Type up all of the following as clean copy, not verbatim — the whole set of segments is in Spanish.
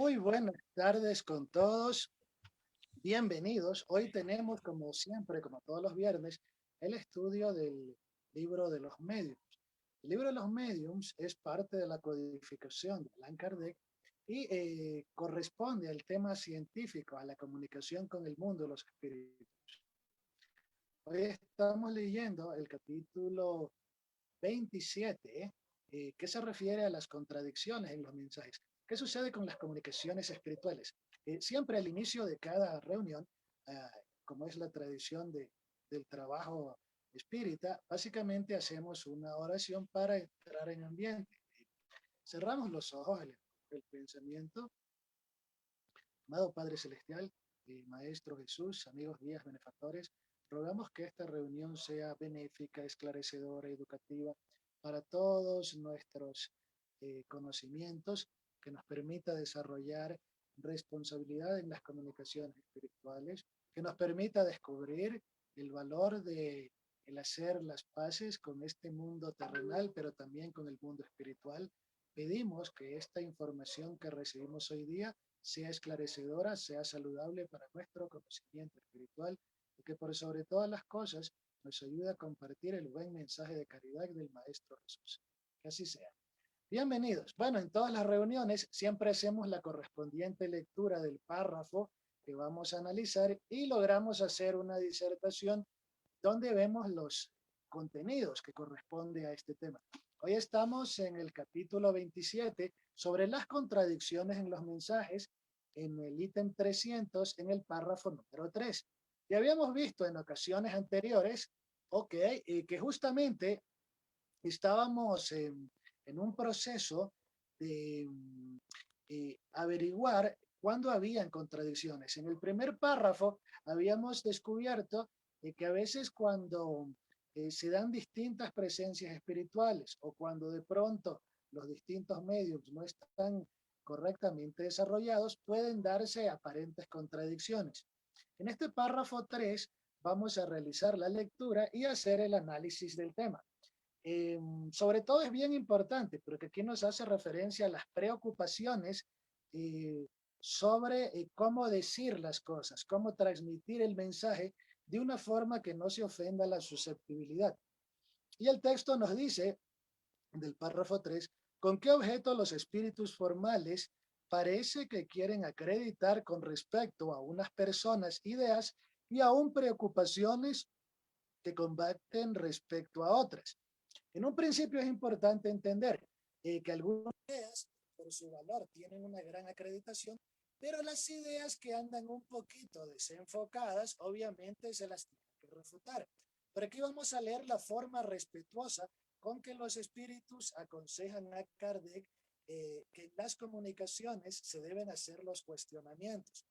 Muy buenas tardes con todos. Bienvenidos. Hoy tenemos, como siempre, como todos los viernes, el estudio del libro de los mediums. El libro de los mediums es parte de la codificación de Allan Kardec y corresponde al tema científico, a la comunicación con el mundo de los espíritus. Hoy estamos leyendo el capítulo 27, que se refiere a las contradicciones en los mensajes. ¿Qué sucede con las comunicaciones espirituales? Siempre al inicio de cada reunión, ah, como es la tradición del trabajo espírita, básicamente hacemos una oración para entrar en ambiente. Cerramos los ojos, el pensamiento. Amado Padre Celestial, Maestro Jesús, amigos guías, benefactores, rogamos que esta reunión sea benéfica, esclarecedora, educativa para todos nuestros conocimientos, que nos permita desarrollar responsabilidad en las comunicaciones espirituales, que nos permita descubrir el valor de el hacer las paces con este mundo terrenal, pero también con el mundo espiritual. Pedimos que esta información que recibimos hoy día sea esclarecedora, sea saludable para nuestro conocimiento espiritual y que por sobre todas las cosas nos ayude a compartir el buen mensaje de caridad del Maestro Jesús. Que así sea. Bienvenidos. Bueno, en todas las reuniones siempre hacemos la correspondiente lectura del párrafo que vamos a analizar y logramos hacer una disertación donde vemos los contenidos que corresponde a este tema. Hoy estamos en el capítulo 27 sobre las contradicciones en los mensajes, en el ítem 300, en el párrafo número 3. Y habíamos visto en ocasiones anteriores, ok, que justamente estábamos en un proceso de averiguar cuándo habían contradicciones. En el primer párrafo habíamos descubierto que a veces cuando se dan distintas presencias espirituales o cuando de pronto los distintos medios no están correctamente desarrollados, pueden darse aparentes contradicciones. En este párrafo 3 vamos a realizar la lectura y hacer el análisis del tema. Sobre todo es bien importante porque aquí nos hace referencia a las preocupaciones eh, sobre cómo decir las cosas, cómo transmitir el mensaje de una forma que no se ofenda la susceptibilidad. Y el texto nos dice, del párrafo 3, con qué objeto los espíritus formales parece que quieren acreditar con respecto a unas personas, ideas y aún preocupaciones que combaten respecto a otras. En un principio es importante entender que algunas ideas, por su valor, tienen una gran acreditación, pero las ideas que andan un poquito desenfocadas, obviamente se las tiene que refutar. Pero aquí vamos a leer la forma respetuosa con que los espíritus aconsejan a Kardec que en las comunicaciones se deben hacer los cuestionamientos.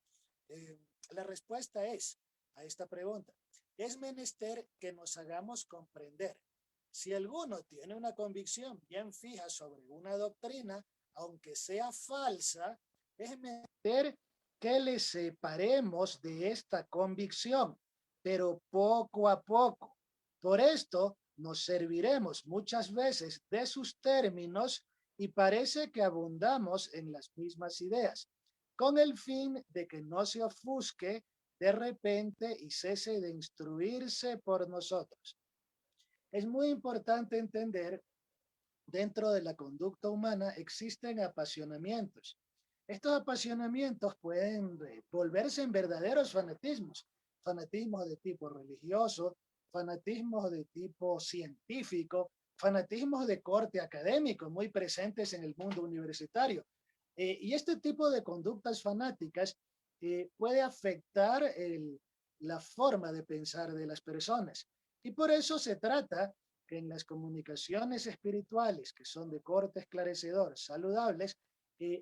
Eh, la respuesta es a esta pregunta: es menester que nos hagamos comprender. Si alguno tiene una convicción bien fija sobre una doctrina, aunque sea falsa, es menester que le separemos de esta convicción, pero poco a poco. Por esto nos serviremos muchas veces de sus términos y parece que abundamos en las mismas ideas, con el fin de que no se ofusque de repente y cese de instruirse por nosotros. Es muy importante entender, dentro de la conducta humana existen apasionamientos. Estos apasionamientos pueden volverse en verdaderos fanatismos, fanatismos de tipo religioso, fanatismos de tipo científico, fanatismos de corte académico, muy presentes en el mundo universitario. Y este tipo de conductas fanáticas puede afectar la forma de pensar de las personas. Y por eso se trata que en las comunicaciones espirituales, que son de corte esclarecedor, saludables,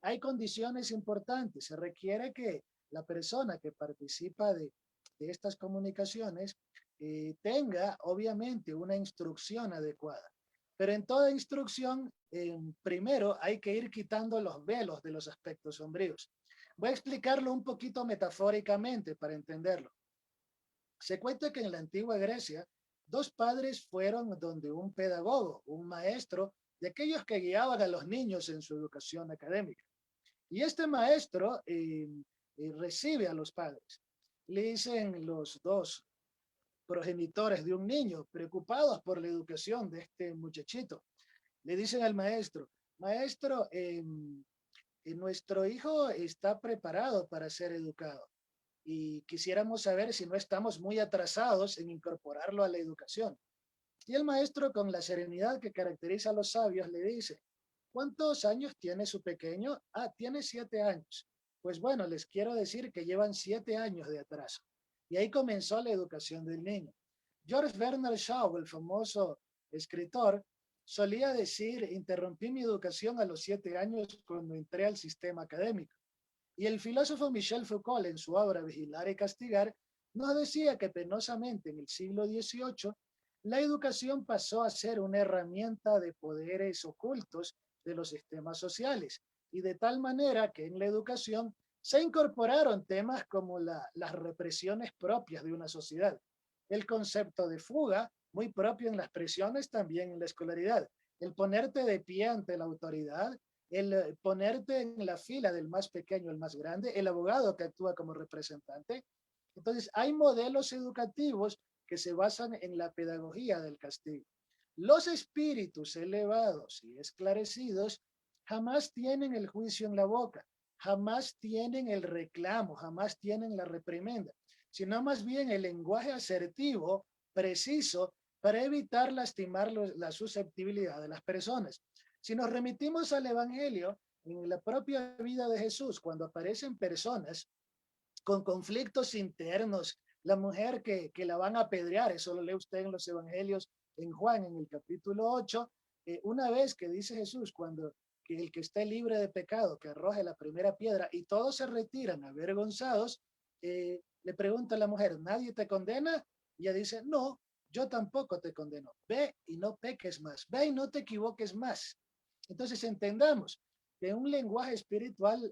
hay condiciones importantes. Se requiere que la persona que participa de estas comunicaciones tenga, obviamente, una instrucción adecuada. Pero en toda instrucción, primero hay que ir quitando los velos de los aspectos sombríos. Voy a explicarlo un poquito metafóricamente para entenderlo. Se cuenta que en la antigua Grecia, dos padres fueron donde un pedagogo, un maestro, de aquellos que guiaban a los niños en su educación académica. Y este maestro recibe a los padres. Le dicen los dos progenitores de un niño, preocupados por la educación de este muchachito. Le dicen al maestro, maestro, nuestro hijo está preparado para ser educado y quisiéramos saber si no estamos muy atrasados en incorporarlo a la educación. Y el maestro, con la serenidad que caracteriza a los sabios, le dice, ¿cuántos años tiene su pequeño? Ah, tiene 7 años. Pues bueno, les quiero decir que llevan 7 años de atraso. Y ahí comenzó la educación del niño. George Bernard Shaw, el famoso escritor, solía decir, interrumpí mi educación a los 7 años cuando entré al sistema académico. Y el filósofo Michel Foucault, en su obra Vigilar y Castigar, nos decía que penosamente en el siglo XVIII la educación pasó a ser una herramienta de poderes ocultos de los sistemas sociales, y de tal manera que en la educación se incorporaron temas como las represiones propias de una sociedad, el concepto de fuga, muy propio en las prisiones, también en la escolaridad, el ponerte de pie ante la autoridad, el ponerte en la fila del más pequeño al más grande, el abogado que actúa como representante. Entonces, hay modelos educativos que se basan en la pedagogía del castigo. Los espíritus elevados y esclarecidos jamás tienen el juicio en la boca, jamás tienen el reclamo, jamás tienen la reprimenda, sino más bien el lenguaje asertivo, preciso, para evitar lastimar la susceptibilidad de las personas. Si nos remitimos al Evangelio, en la propia vida de Jesús, cuando aparecen personas con conflictos internos, la mujer que la van a apedrear, eso lo lee usted en los Evangelios, en Juan, en el capítulo 8, una vez que dice Jesús, cuando que el que esté libre de pecado, que arroje la primera piedra, y todos se retiran avergonzados, le pregunta a la mujer, ¿nadie te condena? Y ella dice, no, yo tampoco te condeno. Ve y no peques más, ve y no te equivoques más. Entonces entendamos que un lenguaje espiritual,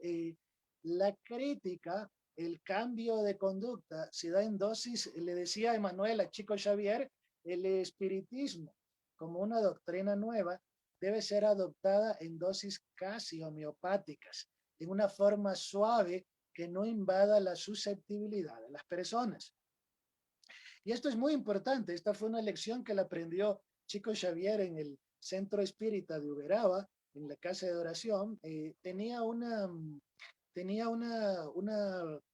la crítica, el cambio de conducta se da en dosis, le decía Emanuel a Chico Xavier, el espiritismo como una doctrina nueva debe ser adoptada en dosis casi homeopáticas, en una forma suave que no invada la susceptibilidad de las personas. Y esto es muy importante. Esta fue una lección que la aprendió Chico Xavier en el Centro Espírita de Uberaba, en la casa de oración. Tenía una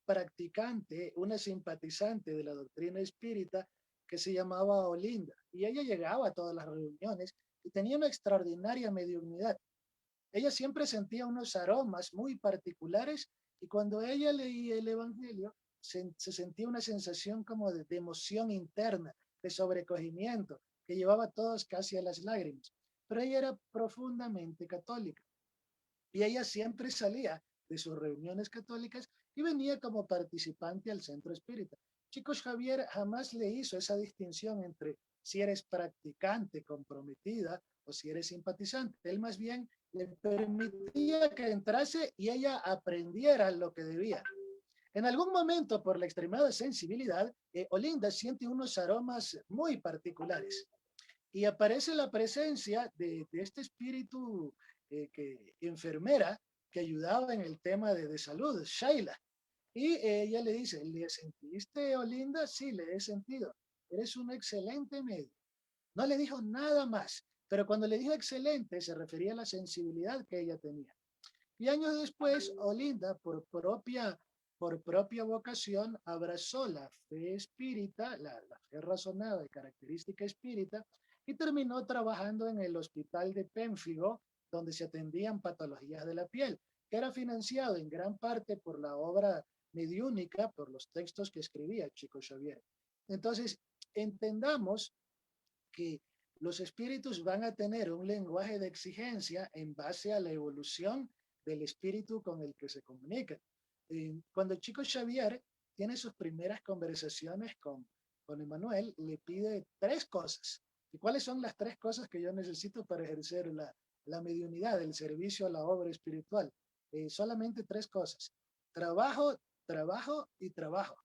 practicante, una simpatizante de la doctrina espírita que se llamaba Olinda. Y ella llegaba a todas las reuniones y tenía una extraordinaria mediunidad. Ella siempre sentía unos aromas muy particulares y cuando ella leía el Evangelio se sentía una sensación como de emoción interna, de sobrecogimiento, que llevaba a todos casi a las lágrimas. Pero ella era profundamente católica y ella siempre salía de sus reuniones católicas y venía como participante al centro espírita. Chicos, Javier jamás le hizo esa distinción entre si eres practicante, comprometida o si eres simpatizante. Él más bien le permitía que entrase y ella aprendiera lo que debía. En algún momento, por la extremada sensibilidad, Olinda siente unos aromas muy particulares y aparece la presencia de este espíritu enfermera que ayudaba en el tema de salud, Shaila. Y ella le dice, ¿le sentiste, Olinda? Sí, le he sentido. Eres un excelente médico. No le dijo nada más, pero cuando le dijo excelente se refería a la sensibilidad que ella tenía. Y años después, Olinda, por propia vocación, abrazó la fe espírita, la fe razonada de característica espírita, y terminó trabajando en el hospital de Pénfigo, donde se atendían patologías de la piel, que era financiado en gran parte por la obra mediúnica, por los textos que escribía Chico Xavier. Entonces, entendamos que los espíritus van a tener un lenguaje de exigencia en base a la evolución del espíritu con el que se comunican. Cuando Chico Xavier tiene sus primeras conversaciones con Emmanuel, le pide tres cosas. ¿Y cuáles son las tres cosas que yo necesito para ejercer la mediunidad, el servicio a la obra espiritual? Solamente tres cosas. Trabajo, trabajo y trabajo.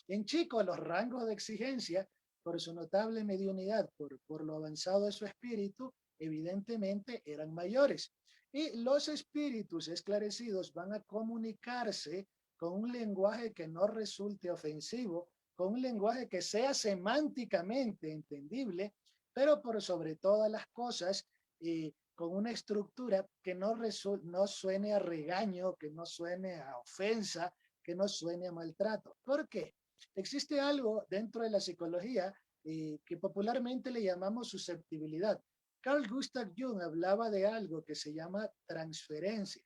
En Chico, los rangos de exigencia, por su notable mediunidad, por lo avanzado de su espíritu, evidentemente eran mayores. Y los espíritus esclarecidos van a comunicarse con un lenguaje que no resulte ofensivo, con un lenguaje que sea semánticamente entendible, pero por sobre todas las cosas, con una estructura que no suene a regaño, que no suene a ofensa, que no suene a maltrato. ¿Por qué? Existe algo dentro de la psicología que popularmente le llamamos susceptibilidad. Carl Gustav Jung hablaba de algo que se llama transferencia.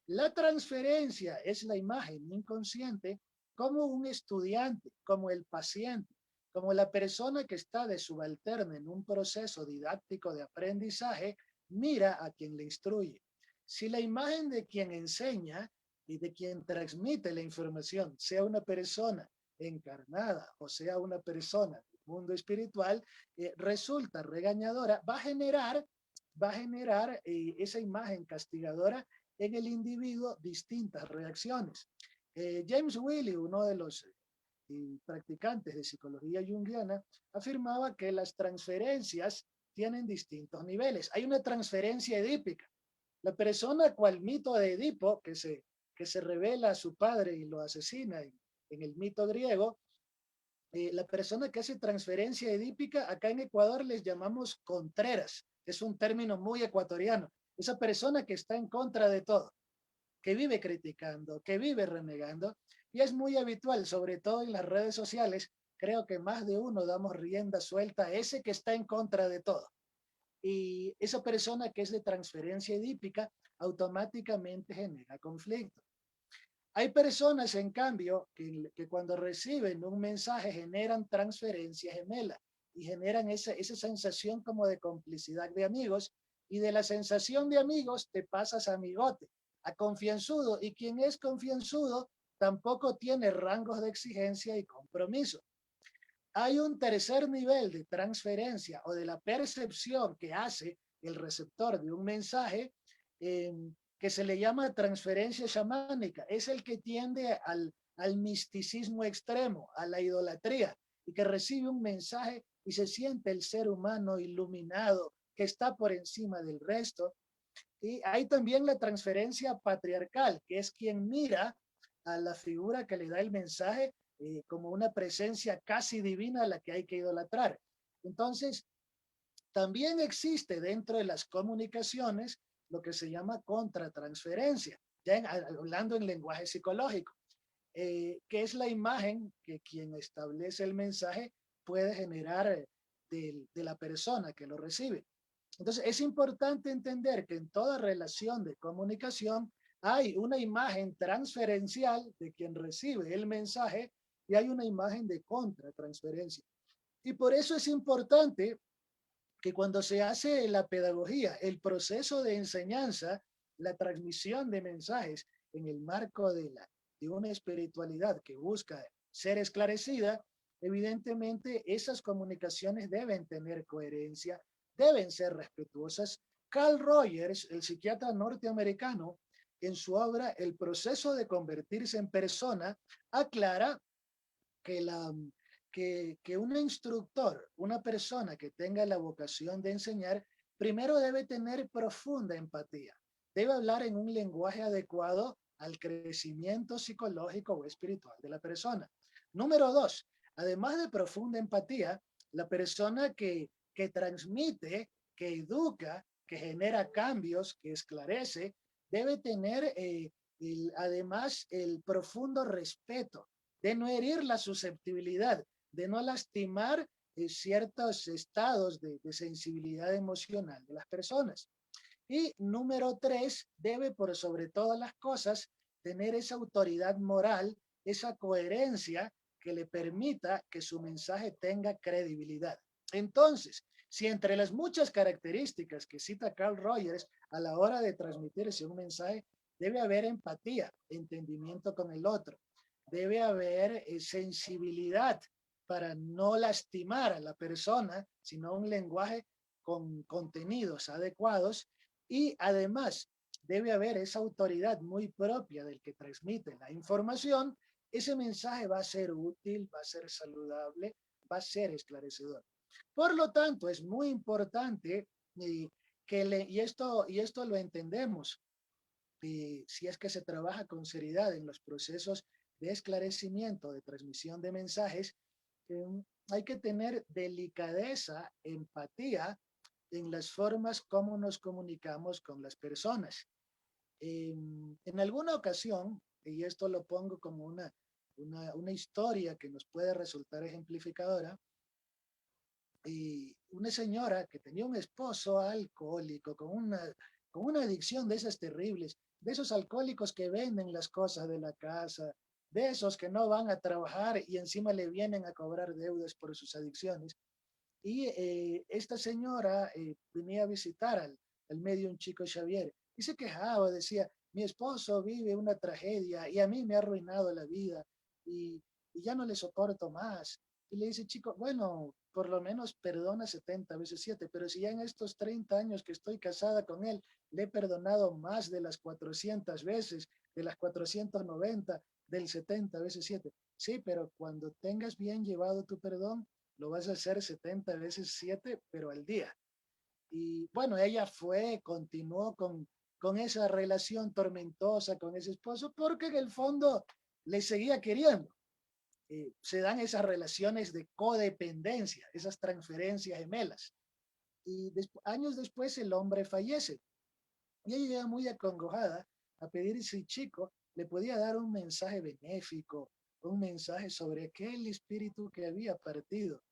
La transferencia es la imagen inconsciente como un estudiante, como el paciente, como la persona que está de subalterna en un proceso didáctico de aprendizaje, mira a quien le instruye. Si la imagen de quien enseña y de quien transmite la información sea una persona encarnada o sea una persona del mundo espiritual, resulta regañadora, va a generar esa imagen castigadora en el individuo distintas reacciones. James Wiley, uno de los practicantes de psicología junguiana, afirmaba que las transferencias tienen distintos niveles. Hay una transferencia edípica. La persona cual mito de Edipo, que se revela a su padre y lo asesina en el mito griego, la persona que hace transferencia edípica, acá en Ecuador les llamamos contreras. Es un término muy ecuatoriano. Esa persona que está en contra de todo, que vive criticando, que vive renegando, y es muy habitual, sobre todo en las redes sociales, creo que más de uno damos rienda suelta a ese que está en contra de todo. Y esa persona que es de transferencia edípica automáticamente genera conflicto. Hay personas, en cambio, que cuando reciben un mensaje generan transferencia gemela y generan esa sensación como de complicidad de amigos, y de la sensación de amigos te pasas a amigote, a confianzudo, y quien es confianzudo tampoco tiene rangos de exigencia y compromiso. Hay un tercer nivel de transferencia o de la percepción que hace el receptor de un mensaje, eh, que se le llama transferencia chamánica. Es el que tiende al misticismo extremo, a la idolatría, y que recibe un mensaje y se siente el ser humano iluminado, que está por encima del resto. Y hay también la transferencia patriarcal, que es quien mira a la figura que le da el mensaje como una presencia casi divina a la que hay que idolatrar. Entonces, también existe dentro de las comunicaciones lo que se llama contratransferencia, hablando en lenguaje psicológico, que es la imagen que quien establece el mensaje puede generar de la persona que lo recibe. Entonces, es importante entender que en toda relación de comunicación hay una imagen transferencial de quien recibe el mensaje y hay una imagen de contratransferencia. Y por eso es importante que cuando se hace la pedagogía, el proceso de enseñanza, la transmisión de mensajes en el marco de una espiritualidad que busca ser esclarecida, evidentemente esas comunicaciones deben tener coherencia, deben ser respetuosas. Carl Rogers, el psiquiatra norteamericano, en su obra El proceso de convertirse en persona, aclara que, que un instructor, una persona que tenga la vocación de enseñar, primero debe tener profunda empatía. Debe hablar en un lenguaje adecuado al crecimiento psicológico o espiritual de la persona. Número dos, además de profunda empatía, la persona que transmite, que educa, que genera cambios, que esclarece, debe tener además el profundo respeto de no herir la susceptibilidad, de no lastimar ciertos estados de sensibilidad emocional de las personas. Y número tres, debe por sobre todas las cosas tener esa autoridad moral, esa coherencia que le permita que su mensaje tenga credibilidad. Entonces, si entre las muchas características que cita Carl Rogers a la hora de transmitirse un mensaje, debe haber empatía, entendimiento con el otro, debe haber sensibilidad para no lastimar a la persona, sino un lenguaje con contenidos adecuados, y además debe haber esa autoridad muy propia del que transmite la información. Ese mensaje va a ser útil, va a ser saludable, va a ser esclarecedor. Por lo tanto, es muy importante y esto lo entendemos, si es que se trabaja con seriedad en los procesos de esclarecimiento, de transmisión de mensajes, hay que tener delicadeza, empatía en las formas como nos comunicamos con las personas. En alguna ocasión, y esto lo pongo como una historia que nos puede resultar ejemplificadora, y una señora que tenía un esposo alcohólico con una adicción de esas terribles, de esos alcohólicos que venden las cosas de la casa, de esos que no van a trabajar y encima le vienen a cobrar deudas por sus adicciones. Y esta señora venía a visitar al medium Chico Xavier y se quejaba, decía, mi esposo vive una tragedia y a mí me ha arruinado la vida y, y ya no le soporto más. Y le dice, Chico, bueno, por lo menos perdona 70 veces 7, pero si ya en estos 30 años que estoy casada con él, le he perdonado más de las 400 veces, de las 490, del 70 veces 7. Sí, pero cuando tengas bien llevado tu perdón, lo vas a hacer 70 veces 7, pero al día. Y bueno, ella continuó con esa relación tormentosa con ese esposo porque en el fondo le seguía queriendo. Se dan esas relaciones de codependencia, esas transferencias gemelas. Y años después el hombre fallece. Y ella llega muy acongojada a pedir si Chico le podía dar un mensaje benéfico, un mensaje sobre aquel espíritu que había partido.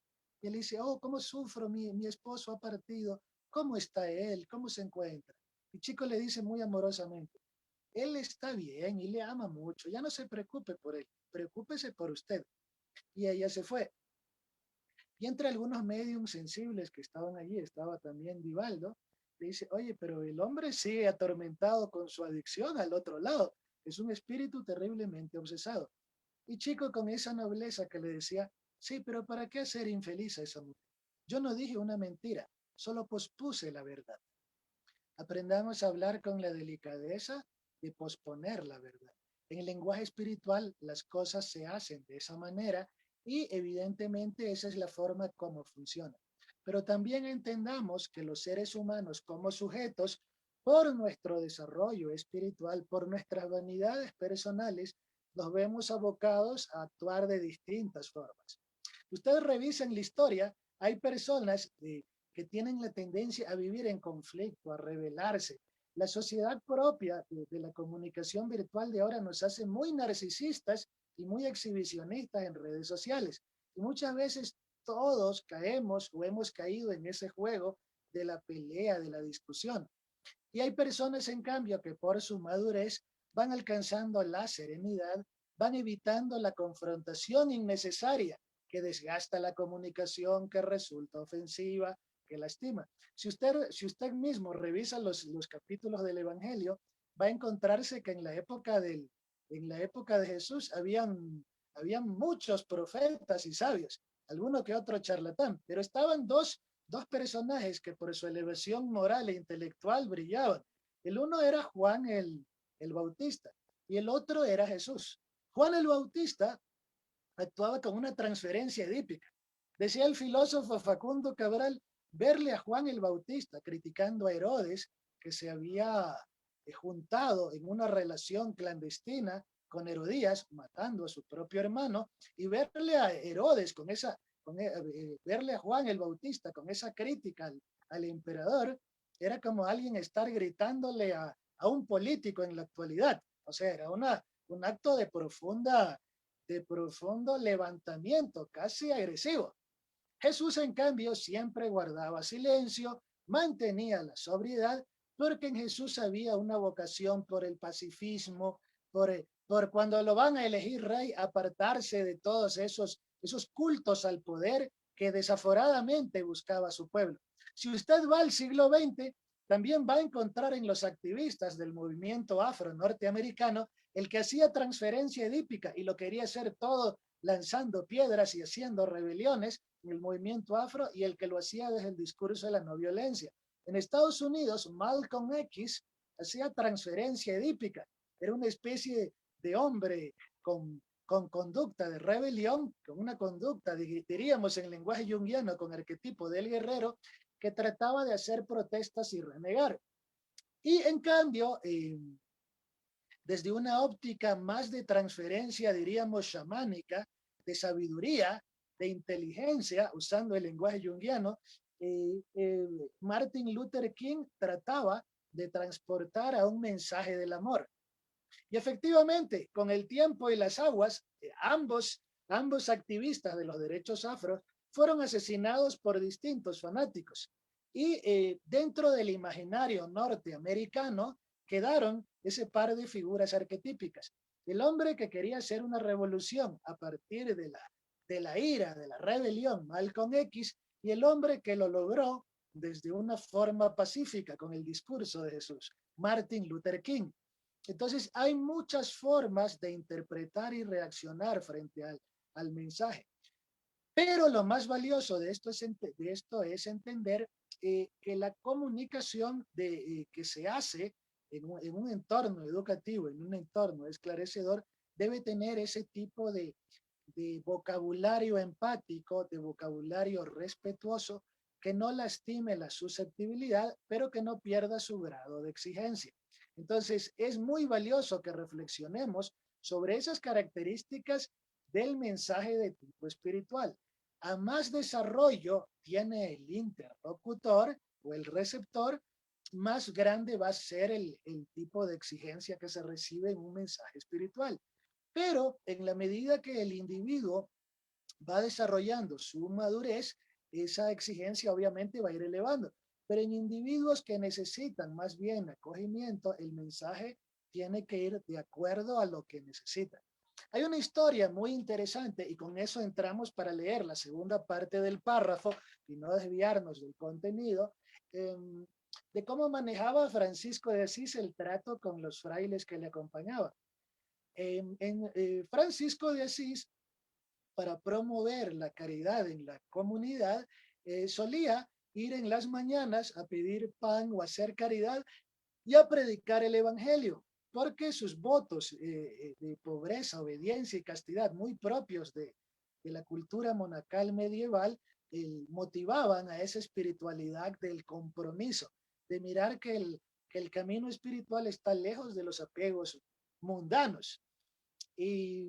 Y él dice, oh, cómo sufro, mi esposo ha partido, ¿cómo está él? ¿Cómo se encuentra? Y Chico le dice muy amorosamente, él está bien y le ama mucho, ya no se preocupe por él, preocúpese por usted. Y ella se fue. Y entre algunos mediums sensibles que estaban allí, estaba también Vivaldo, le dice, oye, pero el hombre sigue atormentado con su adicción al otro lado, es un espíritu terriblemente obsesado. Y Chico con esa nobleza que le decía, sí, pero ¿para qué hacer infeliz a esa mujer? Yo no dije una mentira, solo pospuse la verdad. Aprendamos a hablar con la delicadeza de posponer la verdad. En el lenguaje espiritual las cosas se hacen de esa manera y evidentemente esa es la forma como funciona. Pero también entendamos que los seres humanos como sujetos, por nuestro desarrollo espiritual, por nuestras vanidades personales, nos vemos abocados a actuar de distintas formas. Ustedes revisen la historia, hay personas que tienen la tendencia a vivir en conflicto, a rebelarse. La sociedad propia de la comunicación virtual de ahora nos hace muy narcisistas y muy exhibicionistas en redes sociales. Y muchas veces todos caemos o hemos caído en ese juego de la pelea, de la discusión. Y hay personas, en cambio, que por su madurez van alcanzando la serenidad, van evitando la confrontación innecesaria que desgasta la comunicación, que resulta ofensiva, que lastima. Si usted mismo revisa los capítulos del Evangelio, va a encontrarse que en la época de Jesús habían muchos profetas y sabios, alguno que otro charlatán, pero estaban dos personajes que por su elevación moral e intelectual brillaban. El uno era Juan el Bautista y el otro era Jesús. Juan el Bautista actuaba con una transferencia edípica. Decía el filósofo Facundo Cabral, verle a Juan el Bautista criticando a Herodes, que se había juntado en una relación clandestina con Herodías, matando a su propio hermano, y verle a Herodes verle a Juan el Bautista con esa crítica al emperador, era como alguien estar gritándole a un político en la actualidad. O sea, era un acto de profundo levantamiento, casi agresivo. Jesús, en cambio, siempre guardaba silencio, mantenía la sobriedad, porque en Jesús había una vocación por el pacifismo, por cuando lo van a elegir rey, apartarse de todos esos cultos al poder que desaforadamente buscaba su pueblo. Si usted va al siglo XX, también va a encontrar en los activistas del movimiento afro-norteamericano el que hacía transferencia edípica y lo quería hacer todo lanzando piedras y haciendo rebeliones en el movimiento afro, y el que lo hacía desde el discurso de la no violencia. En Estados Unidos, Malcolm X hacía transferencia edípica, era una especie de hombre con conducta de rebelión, con una conducta, diríamos en lenguaje junguiano, con arquetipo del guerrero, que trataba de hacer protestas y renegar. Y en cambio, desde una óptica más de transferencia, diríamos, chamánica, de sabiduría, de inteligencia, usando el lenguaje junguiano, Martin Luther King trataba de transportar a un mensaje del amor. Y efectivamente, con el tiempo y las aguas, ambos activistas de los derechos afro fueron asesinados por distintos fanáticos. Y dentro del imaginario norteamericano quedaron ese par de figuras arquetípicas. El hombre que quería hacer una revolución a partir de la ira, de la rebelión, Malcolm X, y el hombre que lo logró desde una forma pacífica con el discurso de Jesús, Martin Luther King. Entonces, hay muchas formas de interpretar y reaccionar frente al mensaje. Pero lo más valioso de esto es entender que la comunicación que se hace en un entorno educativo, en un entorno esclarecedor, debe tener ese tipo de vocabulario empático, de vocabulario respetuoso, que no lastime la susceptibilidad, pero que no pierda su grado de exigencia. Entonces, es muy valioso que reflexionemos sobre esas características del mensaje de tipo espiritual. A más desarrollo tiene el interlocutor o el receptor, más grande va a ser el tipo de exigencia que se recibe en un mensaje espiritual. Pero en la medida que el individuo va desarrollando su madurez, esa exigencia obviamente va a ir elevando. Pero en individuos que necesitan más bien acogimiento, el mensaje tiene que ir de acuerdo a lo que necesitan. Hay una historia muy interesante y con eso entramos para leer la segunda parte del párrafo y no desviarnos del contenido, de cómo manejaba Francisco de Asís el trato con los frailes que le acompañaban. Francisco de Asís, para promover la caridad en la comunidad, solía ir en las mañanas a pedir pan o hacer caridad y a predicar el evangelio, porque sus votos de pobreza, obediencia y castidad, muy propios de la cultura monacal medieval, motivaban a esa espiritualidad del compromiso, de mirar que el camino espiritual está lejos de los apegos mundanos. Y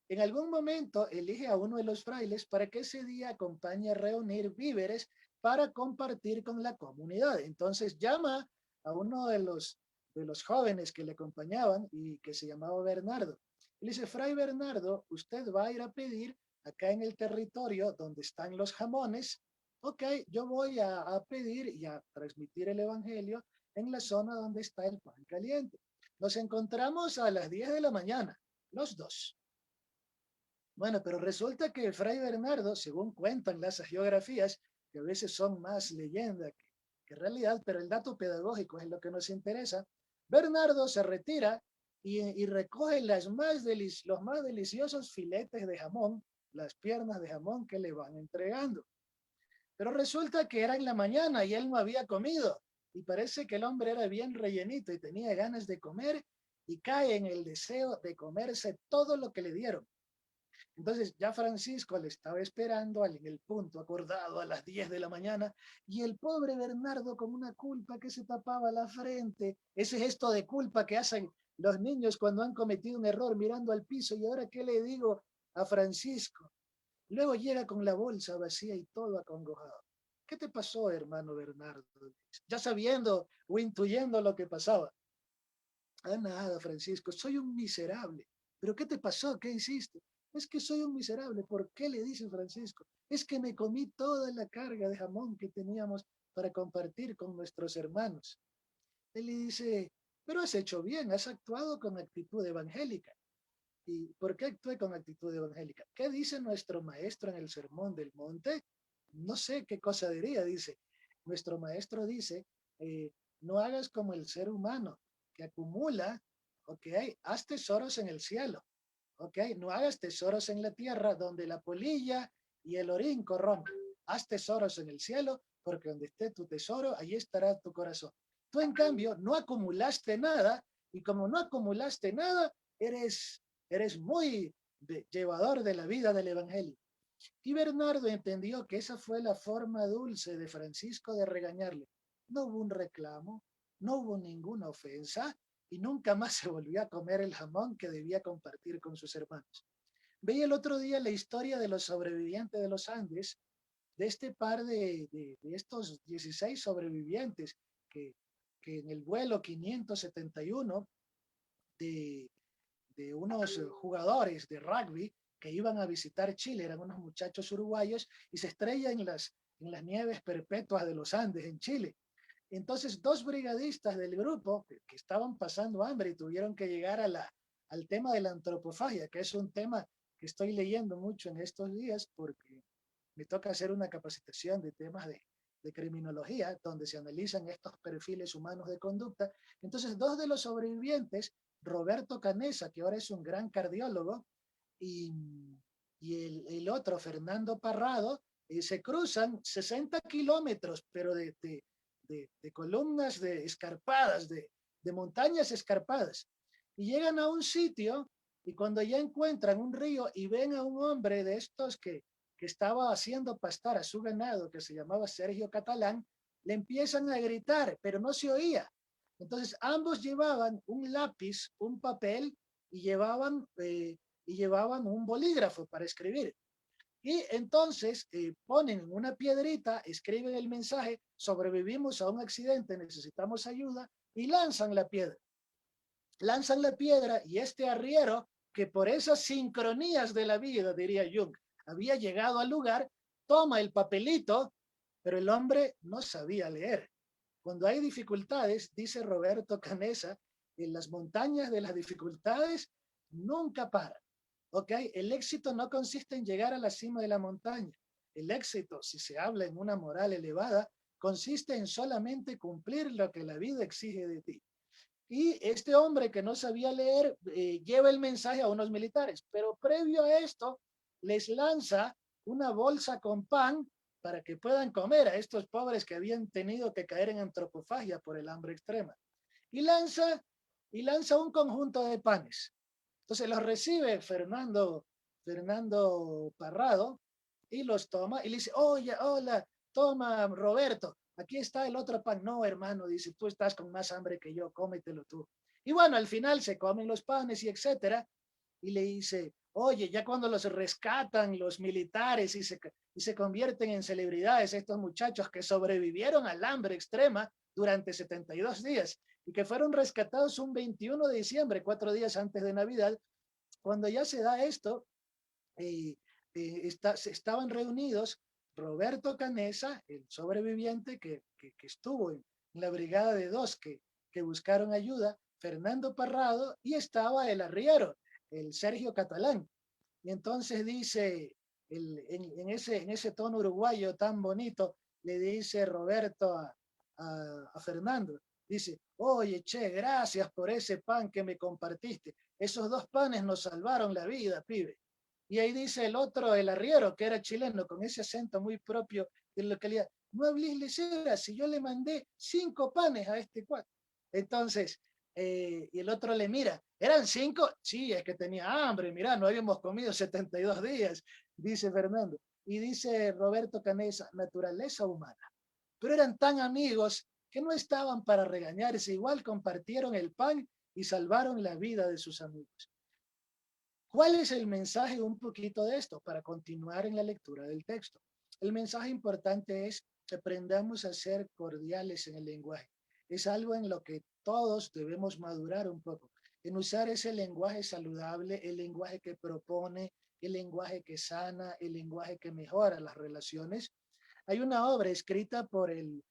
en algún momento elige a uno de los frailes para que ese día acompañe a reunir víveres para compartir con la comunidad. Entonces llama a uno de los jóvenes que le acompañaban y que se llamaba Bernardo. Y le dice, Fray Bernardo, usted va a ir a pedir acá en el territorio donde están los jamones. Ok, yo voy a pedir y a transmitir el evangelio en la zona donde está el pan caliente. Nos encontramos a las 10 de la mañana, los dos. Bueno, pero resulta que Fray Bernardo, según cuentan las geografías, que a veces son más leyenda que realidad, pero el dato pedagógico es lo que nos interesa, Bernardo se retira y recoge los más deliciosos filetes de jamón, las piernas de jamón que le van entregando. Pero resulta que era en la mañana y él no había comido. Y parece que el hombre era bien rellenito y tenía ganas de comer y cae en el deseo de comerse todo lo que le dieron. Entonces ya Francisco le estaba esperando en el punto acordado a las 10 de la mañana y el pobre Bernardo con una culpa que se tapaba la frente, ese gesto de culpa que hacen los niños cuando han cometido un error mirando al piso y ahora qué le digo a Francisco. Luego llega con la bolsa vacía y todo acongojado. ¿Qué te pasó, hermano Bernardo? Ya sabiendo o intuyendo lo que pasaba. Ah, nada, Francisco, soy un miserable. ¿Pero qué te pasó? ¿Qué hiciste? Es que soy un miserable. ¿Por qué le dice Francisco? Es que me comí toda la carga de jamón que teníamos para compartir con nuestros hermanos. Él le dice, pero has hecho bien, has actuado con actitud evangélica. ¿Y por qué actué con actitud evangélica? ¿Qué dice nuestro maestro en el Sermón del Monte? No sé qué cosa diría, dice. Nuestro maestro dice, no hagas como el ser humano que acumula, ok, haz tesoros en el cielo, ok, no hagas tesoros en la tierra donde la polilla y el orín corrompen. Haz tesoros en el cielo porque donde esté tu tesoro, ahí estará tu corazón. Tú en cambio no acumulaste nada y como no acumulaste nada, eres muy llevador de la vida del evangelio. Y Bernardo entendió que esa fue la forma dulce de Francisco de regañarle. No hubo un reclamo, no hubo ninguna ofensa y nunca más se volvió a comer el jamón que debía compartir con sus hermanos. Veía el otro día la historia de los sobrevivientes de los Andes, de este par de estos 16 sobrevivientes que, que en el vuelo 571 de, de unos jugadores de rugby que iban a visitar Chile, eran unos muchachos uruguayos, y se estrellan en las nieves perpetuas de los Andes en Chile. Entonces, dos brigadistas del grupo que estaban pasando hambre y tuvieron que llegar al tema de la antropofagia, que es un tema que estoy leyendo mucho en estos días porque me toca hacer una capacitación de temas de criminología, donde se analizan estos perfiles humanos de conducta. Entonces, dos de los sobrevivientes, Roberto Canesa, que ahora es un gran cardiólogo, y, y el otro, Fernando Parrado, se cruzan 60 kilómetros, pero de columnas escarpadas, de montañas escarpadas, y llegan a un sitio y cuando ya encuentran un río y ven a un hombre de estos que estaba haciendo pastar a su ganado, que se llamaba Sergio Catalán, le empiezan a gritar, pero no se oía. Entonces ambos llevaban un lápiz, un papel y llevaban un bolígrafo para escribir. Y entonces ponen una piedrita, escriben el mensaje, sobrevivimos a un accidente, necesitamos ayuda, y lanzan la piedra. Lanzan la piedra y este arriero, que por esas sincronías de la vida, diría Jung, había llegado al lugar, toma el papelito, pero el hombre no sabía leer. Cuando hay dificultades, dice Roberto Canesa, en las montañas de las dificultades nunca para. ¿Ok? El éxito no consiste en llegar a la cima de la montaña. El éxito, si se habla en una moral elevada, consiste en solamente cumplir lo que la vida exige de ti. Y este hombre que no sabía leer lleva el mensaje a unos militares, pero previo a esto les lanza una bolsa con pan para que puedan comer a estos pobres que habían tenido que caer en antropofagia por el hambre extrema. Y lanza, y lanza un conjunto de panes. Entonces los recibe Fernando Parrado y los toma y le dice, oye, hola, toma Roberto, aquí está el otro pan. No, hermano, dice, tú estás con más hambre que yo, cómetelo tú. Y bueno, al final se comen los panes y etcétera. Y le dice, oye, ya cuando los rescatan los militares y se convierten en celebridades estos muchachos que sobrevivieron al hambre extrema durante 72 días y que fueron rescatados un 21 de diciembre, 4 días antes de Navidad, cuando ya se da esto, eh, estaban reunidos Roberto Canesa, el sobreviviente que estuvo en la brigada de dos que buscaron ayuda, Fernando Parrado, y estaba el arriero, el Sergio Catalán. Y entonces dice, en ese tono uruguayo tan bonito, le dice Roberto a Fernando, dice, oye, che, gracias por ese pan que me compartiste. Esos dos panes nos salvaron la vida, pibe. Y ahí dice el otro, el arriero, que era chileno, con ese acento muy propio de la localidad, no hables lesera, si yo le mandé 5 panes a este cuate. Entonces, y el otro le mira, ¿eran 5? Sí, es que tenía hambre, mira, no habíamos comido 72 días, dice Fernando. Y dice Roberto Canesa, naturaleza humana. Pero eran tan amigos que no estaban para regañarse, igual compartieron el pan y salvaron la vida de sus amigos. ¿Cuál es el mensaje un poquito de esto para continuar en la lectura del texto? El mensaje importante es que aprendamos a ser cordiales en el lenguaje. Es algo en lo que todos debemos madurar un poco, en usar ese lenguaje saludable, el lenguaje que propone, el lenguaje que sana, el lenguaje que mejora las relaciones. Hay una obra escrita por el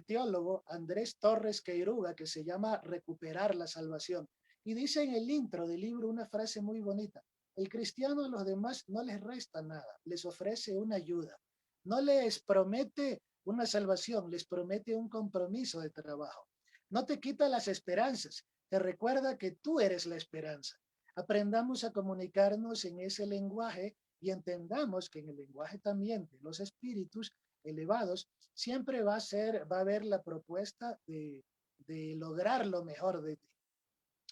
teólogo Andrés Torres Queiruga que se llama Recuperar la salvación. Y dice en el intro del libro una frase muy bonita. El cristiano a los demás no les resta nada, les ofrece una ayuda. No les promete una salvación, les promete un compromiso de trabajo. No te quita las esperanzas, te recuerda que tú eres la esperanza. Aprendamos a comunicarnos en ese lenguaje y entendamos que en el lenguaje también de los espíritus elevados siempre va a haber la propuesta de lograr lo mejor de ti.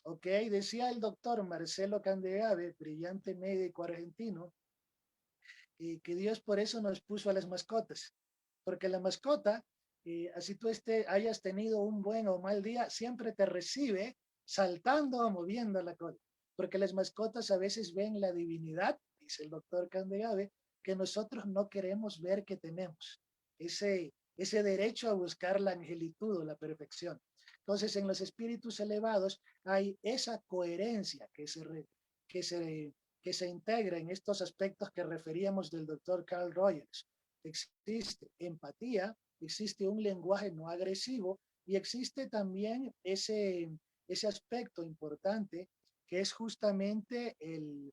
Ok, decía el doctor Marcelo Candegave, brillante médico argentino, que Dios por eso nos puso a las mascotas, porque la mascota, así tú hayas tenido un buen o mal día, siempre te recibe saltando o moviendo la cola, porque las mascotas a veces ven la divinidad, dice el doctor Candegave, que nosotros no queremos ver que tenemos, ese derecho a buscar la angelitud o la perfección. Entonces, en los espíritus elevados hay esa coherencia que se, que se integra en estos aspectos que referíamos del doctor Carl Rogers. Existe empatía, existe un lenguaje no agresivo y existe también ese aspecto importante que es justamente el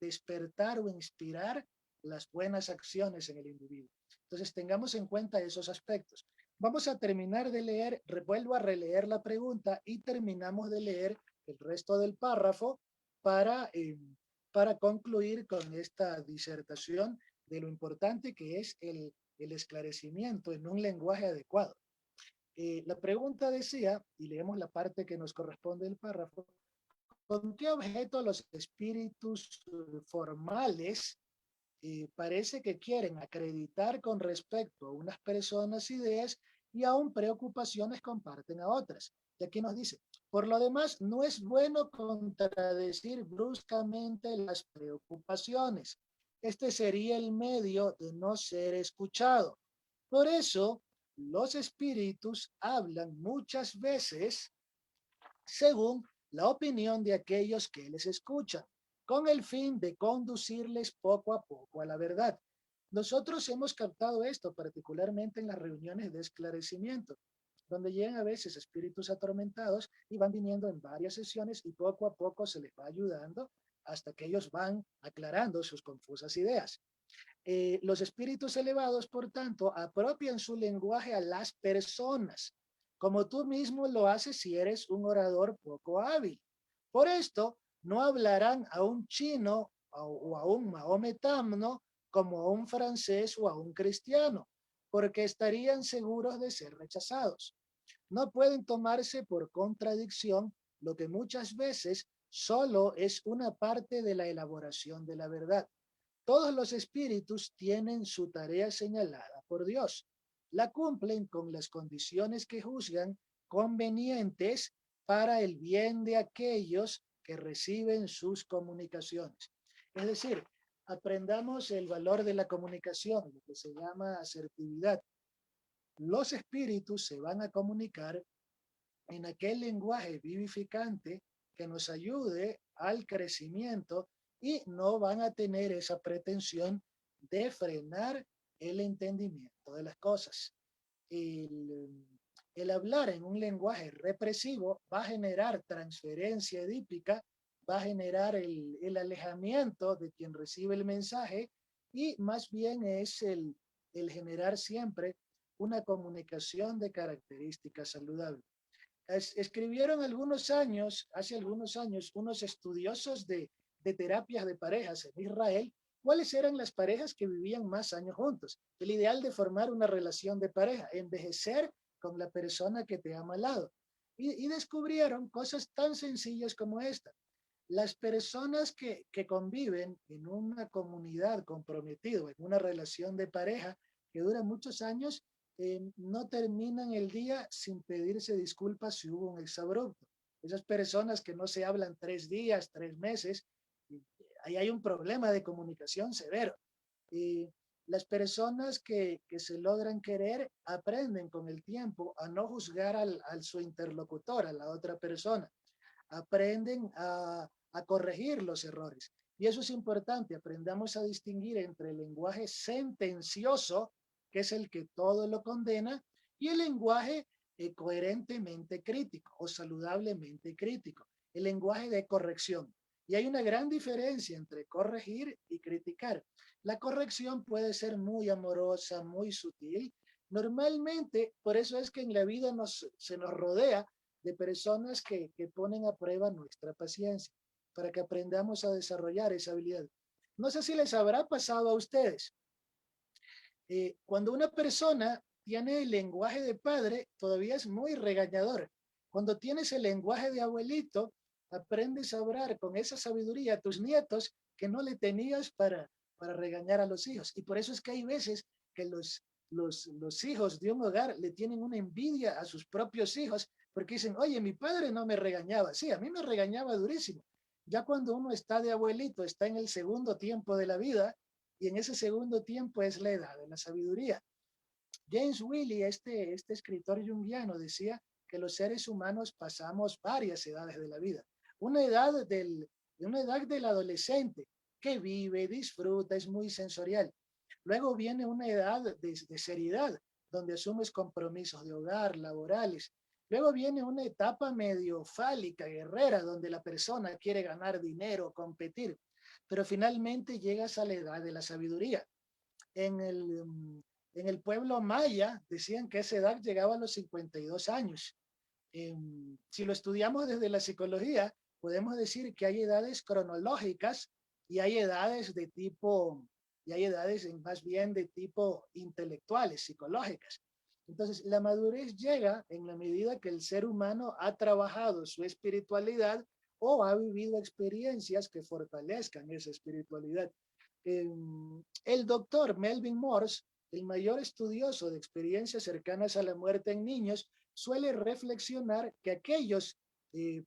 despertar o inspirar las buenas acciones en el individuo. Entonces, tengamos en cuenta esos aspectos. Vamos a terminar de leer, vuelvo a releer la pregunta y terminamos de leer el resto del párrafo para, para concluir con esta disertación de lo importante que es el esclarecimiento en un lenguaje adecuado. La pregunta decía, y leemos la parte que nos corresponde del párrafo, ¿con qué objeto los espíritus formales parece que quieren acreditar con respecto a unas personas ideas y aún preocupaciones comparten a otras? Y aquí nos dice, por lo demás, no es bueno contradecir bruscamente las preocupaciones. Este sería el medio de no ser escuchado. Por eso, los espíritus hablan muchas veces según la opinión de aquellos que les escuchan, con el fin de conducirles poco a poco a la verdad. Nosotros hemos captado esto particularmente en las reuniones de esclarecimiento, donde llegan a veces espíritus atormentados y van viniendo en varias sesiones y poco a poco se les va ayudando hasta que ellos van aclarando sus confusas ideas. Los espíritus elevados, por tanto, apropian su lenguaje a las personas, como tú mismo lo haces si eres un orador poco hábil. Por esto, no hablarán a un chino o a un maometano como a un francés o a un cristiano, porque estarían seguros de ser rechazados. No pueden tomarse por contradicción lo que muchas veces solo es una parte de la elaboración de la verdad. Todos los espíritus tienen su tarea señalada por Dios. La cumplen con las condiciones que juzgan convenientes para el bien de aquellos que reciben sus comunicaciones. Es decir, aprendamos el valor de la comunicación, lo que se llama asertividad. Los espíritus se van a comunicar en aquel lenguaje vivificante que nos ayude al crecimiento y no van a tener esa pretensión de frenar el entendimiento de las cosas. El, el hablar en un lenguaje represivo va a generar transferencia edípica, va a generar el alejamiento de quien recibe el mensaje y más bien es el generar siempre una comunicación de características saludables. Escribieron hace algunos años, unos estudiosos de terapias de parejas en Israel, cuáles eran las parejas que vivían más años juntos. El ideal de formar una relación de pareja, envejecer con la persona que te ama al lado. Y descubrieron cosas tan sencillas como esta. Las personas que conviven en una comunidad comprometida, en una relación de pareja que dura muchos años, no terminan el día sin pedirse disculpas si hubo un exabrupto. Esas personas que no se hablan 3 días, 3 meses, ahí hay un problema de comunicación severo. Y las personas que se logran querer aprenden con el tiempo a no juzgar su interlocutor, a la otra persona. Aprenden a corregir los errores. Y eso es importante, aprendamos a distinguir entre el lenguaje sentencioso, que es el que todo lo condena, y el lenguaje coherentemente crítico o saludablemente crítico, el lenguaje de corrección. Y hay una gran diferencia entre corregir y criticar. La corrección puede ser muy amorosa, muy sutil. Normalmente, por eso es que en la vida se nos rodea de personas que ponen a prueba nuestra paciencia para que aprendamos a desarrollar esa habilidad. No sé si les habrá pasado a ustedes. Cuando una persona tiene el lenguaje de padre, todavía es muy regañador. Cuando tienes el lenguaje de abuelito, aprendes a hablar con esa sabiduría a tus nietos que no le tenías para regañar a los hijos. Y por eso es que hay veces que los hijos de un hogar le tienen una envidia a sus propios hijos porque dicen, oye, mi padre no me regañaba. Sí, a mí me regañaba durísimo. Ya cuando uno está de abuelito, está en el segundo tiempo de la vida, y en ese segundo tiempo es la edad de la sabiduría. James Wiley, este escritor junguiano, decía que los seres humanos pasamos varias edades de la vida. Una edad una edad del adolescente que vive, disfruta, es muy sensorial. Luego viene una edad de seriedad, donde asumes compromisos de hogar, laborales. Luego viene una etapa medio fálica, guerrera, donde la persona quiere ganar dinero, competir. Pero finalmente llegas a la edad de la sabiduría. En en el pueblo maya decían que esa edad llegaba a los 52 años. Si lo estudiamos desde la psicología, podemos decir que hay edades cronológicas y hay edades de tipo, y hay edades más bien de tipo intelectuales, psicológicas. Entonces, la madurez llega en la medida que el ser humano ha trabajado su espiritualidad o ha vivido experiencias que fortalezcan esa espiritualidad. El doctor Melvin Morse, el mayor estudioso de experiencias cercanas a la muerte en niños, suele reflexionar que aquellos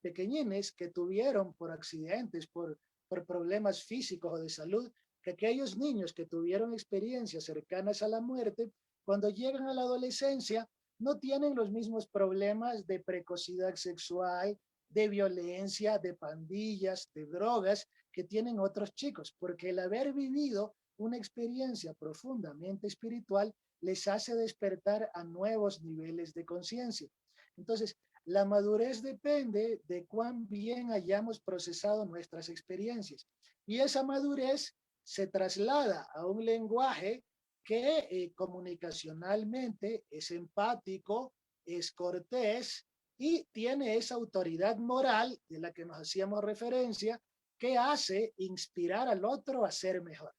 pequeñines que tuvieron por accidentes, por problemas físicos o de salud, que aquellos niños que tuvieron experiencias cercanas a la muerte, cuando llegan a la adolescencia, no tienen los mismos problemas de precocidad sexual, de violencia, de pandillas, de drogas que tienen otros chicos, porque el haber vivido una experiencia profundamente espiritual les hace despertar a nuevos niveles de conciencia. Entonces, la madurez depende de cuán bien hayamos procesado nuestras experiencias. Y esa madurez se traslada a un lenguaje que comunicacionalmente es empático, es cortés y tiene esa autoridad moral de la que nos hacíamos referencia, que hace inspirar al otro a ser mejor.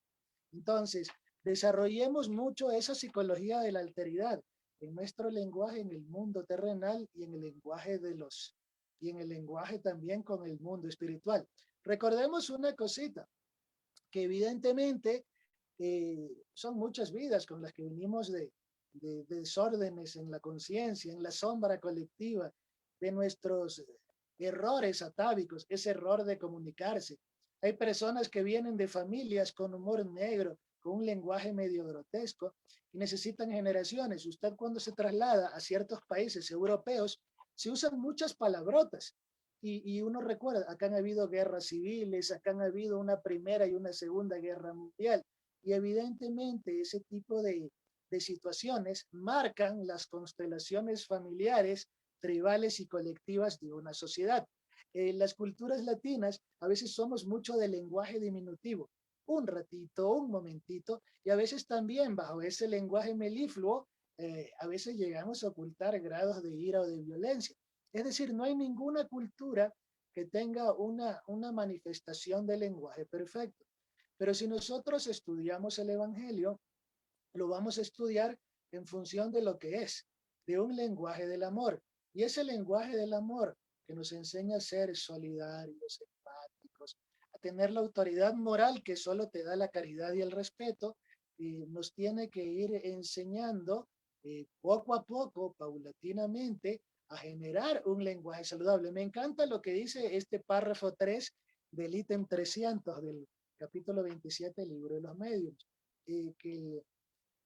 Entonces, desarrollemos mucho esa psicología de la alteridad en nuestro lenguaje, en el mundo terrenal y en el lenguaje y en el lenguaje también con el mundo espiritual. Recordemos una cosita, que evidentemente son muchas vidas con las que venimos de desórdenes en la conciencia, en la sombra colectiva, de nuestros errores atávicos, ese error de comunicarse. Hay personas que vienen de familias con humor negro, con un lenguaje medio grotesco y necesitan generaciones. Usted cuando se traslada a ciertos países europeos, se usan muchas palabrotas y uno recuerda, acá han habido guerras civiles, acá han habido una primera y una segunda guerra mundial y evidentemente ese tipo de situaciones marcan las constelaciones familiares, tribales y colectivas de una sociedad. Las culturas latinas a veces somos mucho de lenguaje diminutivo, un ratito, un momentito, y a veces también bajo ese lenguaje melifluo, a veces llegamos a ocultar grados de ira o de violencia. Es decir, no hay ninguna cultura que tenga una manifestación de lenguaje perfecto. Pero si nosotros estudiamos el Evangelio, lo vamos a estudiar en función de lo que es, de un lenguaje del amor. Y ese lenguaje del amor que nos enseña a ser solidarios, empáticos, a tener la autoridad moral que solo te da la caridad y el respeto, y nos tiene que ir enseñando poco a poco, paulatinamente, a generar un lenguaje saludable. Me encanta lo que dice este párrafo 3 del ítem 300 del capítulo 27 del libro de los medios, que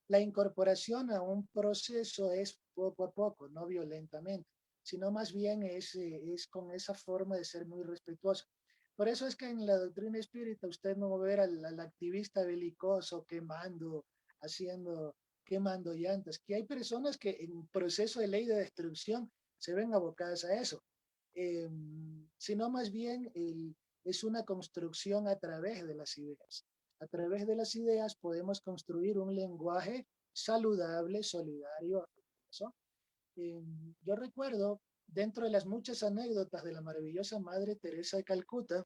la incorporación a un proceso es poco a poco, no violentamente, sino más bien es con esa forma de ser muy respetuoso. Por eso es que en la doctrina espírita usted no va a ver al activista belicoso quemando, haciendo, quemando llantas, que hay personas que en proceso de ley de destrucción se ven abocadas a eso, eh, sino más bien es una construcción a través de las ideas. A través de las ideas podemos construir un lenguaje saludable, solidario, afectuoso. Yo recuerdo, dentro de las muchas anécdotas de la maravillosa Madre Teresa de Calcuta,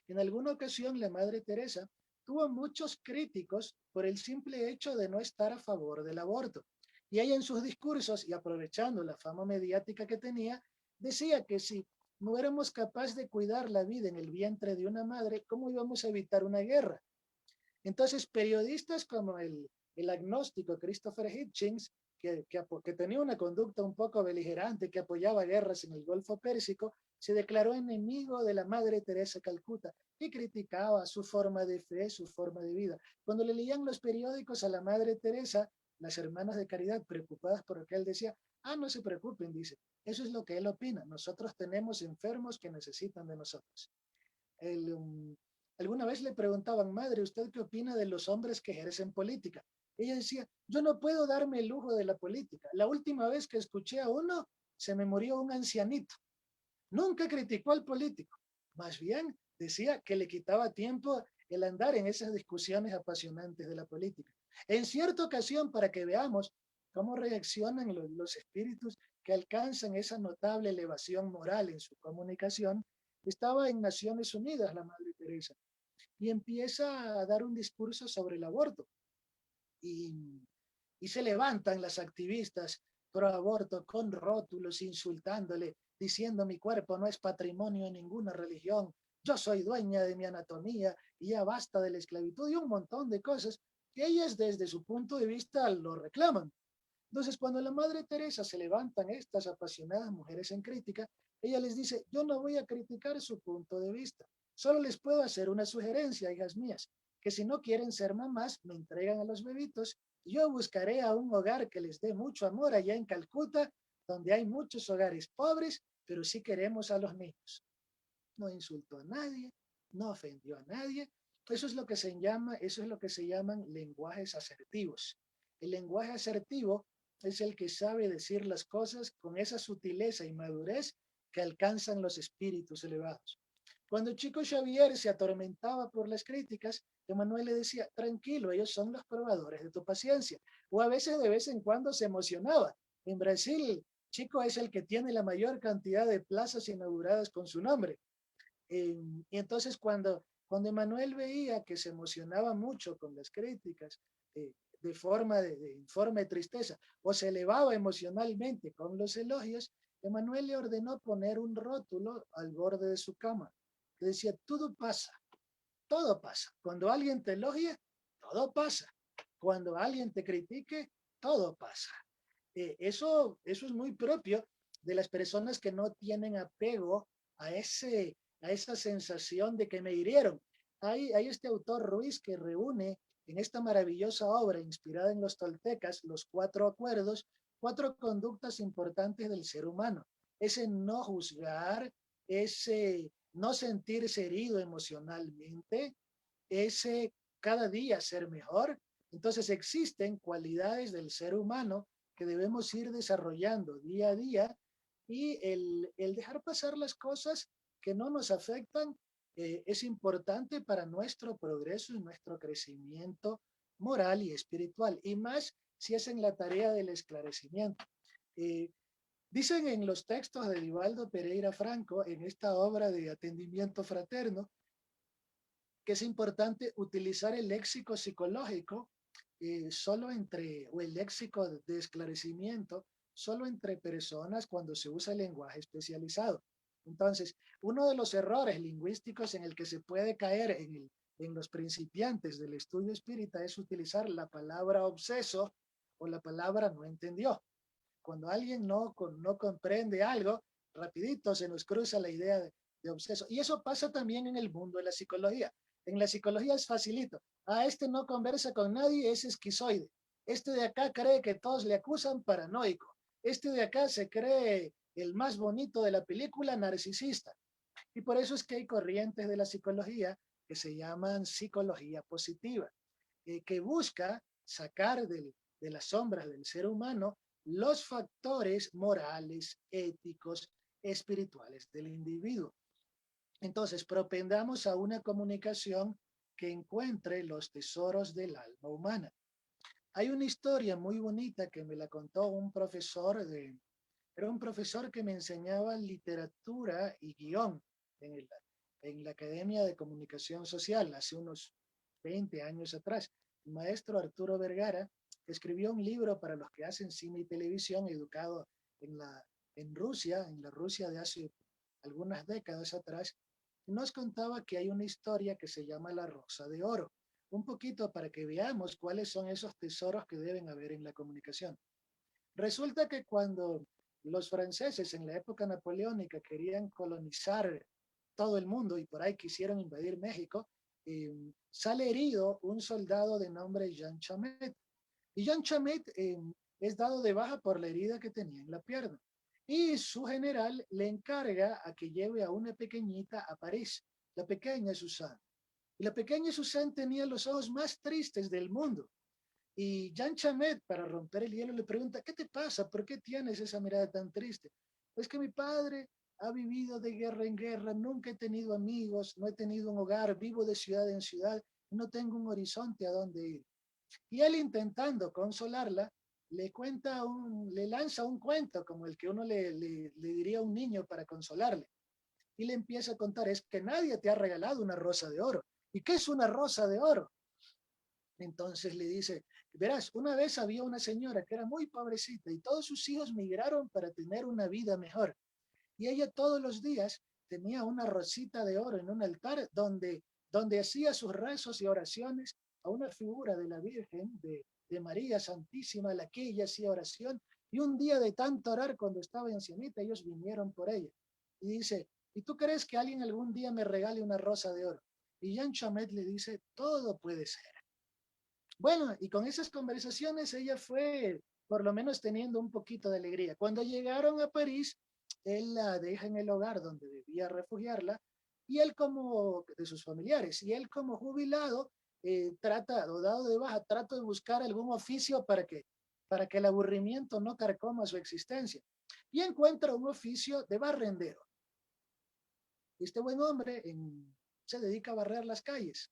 en alguna ocasión la Madre Teresa tuvo muchos críticos por el simple hecho de no estar a favor del aborto. Y ella en sus discursos, y aprovechando la fama mediática que tenía, decía que si no éramos capaces de cuidar la vida en el vientre de una madre, ¿cómo íbamos a evitar una guerra? Entonces, periodistas como el agnóstico Christopher Hitchens, que tenía una conducta un poco beligerante, que apoyaba guerras en el Golfo Pérsico, se declaró enemigo de la Madre Teresa de Calcuta y criticaba su forma de fe, su forma de vida. Cuando le leían los periódicos a la Madre Teresa, las hermanas de caridad, preocupadas por lo que él decía, no se preocupen, dice, eso es lo que él opina, nosotros tenemos enfermos que necesitan de nosotros. El, alguna vez le preguntaban, madre, ¿usted qué opina de los hombres que ejercen política? Ella decía, yo no puedo darme el lujo de la política. La última vez que escuché a uno, se me murió un ancianito. Nunca criticó al político. Más bien decía que le quitaba tiempo el andar en esas discusiones apasionantes de la política. En cierta ocasión, para que veamos cómo reaccionan los espíritus que alcanzan esa notable elevación moral en su comunicación, estaba en Naciones Unidas la Madre Teresa y empieza a dar un discurso sobre el aborto. Y, y se levantan las activistas pro aborto con rótulos insultándole, diciendo mi cuerpo no es patrimonio de ninguna religión, yo soy dueña de mi anatomía y ya basta de la esclavitud y un montón de cosas que ellas desde su punto de vista lo reclaman. Entonces, cuando la Madre Teresa se levantan estas apasionadas mujeres en crítica, ella les dice, yo no voy a criticar su punto de vista, solo les puedo hacer una sugerencia, hijas mías, que si no quieren ser mamás, me entregan a los bebitos y yo buscaré a un hogar que les dé mucho amor allá en Calcuta, donde hay muchos hogares pobres, pero sí queremos a los niños. No insultó a nadie, no ofendió a nadie. Eso es lo que se llaman lenguajes asertivos. El lenguaje asertivo es el que sabe decir las cosas con esa sutileza y madurez que alcanzan los espíritus elevados. Cuando Chico Xavier se atormentaba por las críticas, Emanuel le decía, tranquilo, ellos son los probadores de tu paciencia. O a veces de vez en cuando se emocionaba. En Brasil, Chico es el que tiene la mayor cantidad de plazas inauguradas con su nombre. Y entonces cuando Emanuel veía que se emocionaba mucho con las críticas, en forma de tristeza, o se elevaba emocionalmente con los elogios, Emanuel le ordenó poner un rótulo al borde de su cama, que decía, todo pasa, todo pasa. Cuando alguien te elogie, todo pasa. Cuando alguien te critique, todo pasa. Eso es muy propio de las personas que no tienen apego a, a esa sensación de que me hirieron. Hay este autor Ruiz que reúne en esta maravillosa obra inspirada en los toltecas los cuatro acuerdos, cuatro conductas importantes del ser humano. Ese no juzgar, ese no sentirse herido emocionalmente, ese cada día ser mejor. Entonces existen cualidades del ser humano que debemos ir desarrollando día a día y el dejar pasar las cosas que no nos afectan es importante para nuestro progreso y nuestro crecimiento moral y espiritual, y más si es en la tarea del esclarecimiento. Eh, Dicen en los textos de Divaldo Pereira Franco, en esta obra de atendimiento fraterno, que es importante utilizar el léxico psicológico solo o el léxico de esclarecimiento, solo entre personas cuando se usa el lenguaje especializado. Entonces, uno de los errores lingüísticos en el que se puede caer en los principiantes del estudio espírita es utilizar la palabra obseso o la palabra no entendió. Cuando alguien no comprende algo, rapidito se nos cruza la idea de obseso. Y eso pasa también en el mundo de la psicología. En la psicología es facilito. Este no conversa con nadie, es esquizoide. Este de acá cree que todos le acusan paranoico. Este de acá se cree el más bonito de la película, narcisista. Y por eso es que hay corrientes de la psicología que se llaman psicología positiva, que busca sacar de las sombras del ser humano los factores morales, éticos, espirituales del individuo. Entonces, propendamos a una comunicación que encuentre los tesoros del alma humana. Hay una historia muy bonita que me la contó un profesor era un profesor que me enseñaba literatura y guión en, en la Academia de Comunicación Social hace unos 20 años atrás. El maestro Arturo Vergara escribió un libro para los que hacen cine y televisión, educado en, en Rusia, en la Rusia de hace algunas décadas atrás, nos contaba que hay una historia que se llama La Rosa de Oro. un poquito para que veamos cuáles son esos tesoros que deben haber en la comunicación. Resulta que cuando los franceses en la época napoleónica querían colonizar todo el mundo y por ahí quisieron invadir México, sale herido un soldado de nombre Jean Chamet. Y Jean Chamet es dado de baja por la herida que tenía en la pierna. Y su general le encarga a que lleve a una pequeñita a París, la pequeña Suzanne. Y la pequeña Suzanne tenía los ojos más tristes del mundo. Y Jean Chamet, para romper el hielo, le pregunta, ¿qué te pasa? ¿Por qué tienes esa mirada tan triste? Es que mi padre ha vivido de guerra en guerra, nunca he tenido amigos, no he tenido un hogar, vivo de ciudad en ciudad, no tengo un horizonte a dónde ir. Y él intentando consolarla, le lanza un cuento como el que uno le diría a un niño para consolarle. Y le empieza a contar, es que nadie te ha regalado una rosa de oro. ¿Y qué es una rosa de oro? Entonces le dice, verás, una vez había una señora que era muy pobrecita y todos sus hijos migraron para tener una vida mejor. Y ella todos los días tenía una rosita de oro en un altar donde hacía sus rezos y oraciones a una figura de la Virgen, de María Santísima, a la que ella hacía oración. Y un día de tanto orar, cuando estaba ancianita, ellos vinieron por ella. Y dice, ¿y tú crees que alguien algún día me regale una rosa de oro? Y Jean Chamet le dice, todo puede ser. Bueno, y con esas conversaciones ella fue por lo menos teniendo un poquito de alegría. Cuando llegaron a París, él la deja en el hogar donde debía refugiarla y él como de sus familiares, y él como jubilado trata, o dado de baja, trata de buscar algún oficio para que el aburrimiento no carcoma su existencia. Y encuentra un oficio de barrendero. Este buen hombre se dedica a barrer las calles.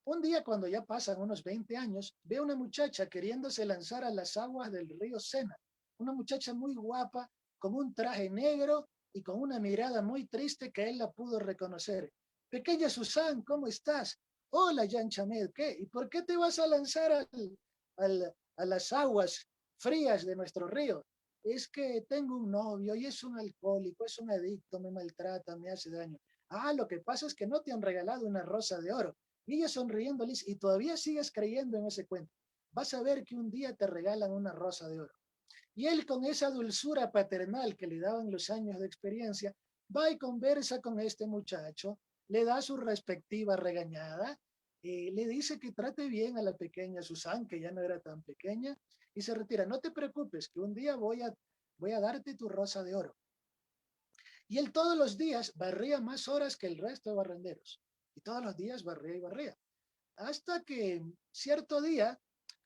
Un día, cuando ya pasan unos 20 años, ve a una muchacha queriéndose lanzar a las aguas del río Sena. Una muchacha muy guapa, con un traje negro y con una mirada muy triste que él la pudo reconocer. Pequeña Susan, ¿cómo estás? Hola, Jean Chamet, ¿qué? ¿Y por qué te vas a lanzar a las aguas frías de nuestro río? Es que tengo un novio y es un alcohólico, es un adicto, me maltrata, me hace daño. Ah, lo que pasa es que no te han regalado una rosa de oro. Y ella sonriendo, Liz, y todavía sigues creyendo en ese cuento. Vas a ver que un día te regalan una rosa de oro. Y él con esa dulzura paternal que le daban los años de experiencia, va y conversa con este muchacho, le da su respectiva regañada, le dice que trate bien a la pequeña Susan, que ya no era tan pequeña, y se retira. No te preocupes, que un día voy a darte tu rosa de oro. Y él todos los días barría más horas que el resto de barrenderos. Y todos los días barría y barría. Hasta que cierto día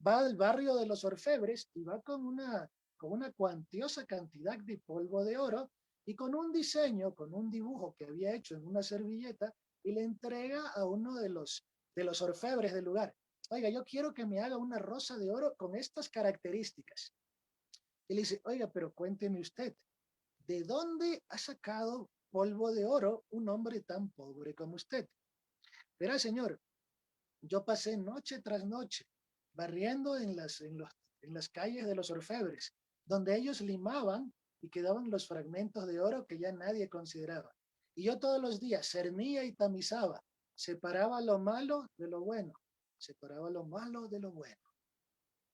va al barrio de los orfebres y va con una cuantiosa cantidad de polvo de oro y con un diseño, con un dibujo que había hecho en una servilleta y le entrega a uno de los orfebres del lugar. Oiga, yo quiero que me haga una rosa de oro con estas características. Y le dice, oiga, pero cuénteme usted, ¿de dónde ha sacado polvo de oro un hombre tan pobre como usted? Verá, señor, yo pasé noche tras noche barriendo en las calles de los orfebres, donde ellos limaban y quedaban los fragmentos de oro que ya nadie consideraba. Y yo todos los días cernía y tamizaba, separaba lo malo de lo bueno, separaba lo malo de lo bueno,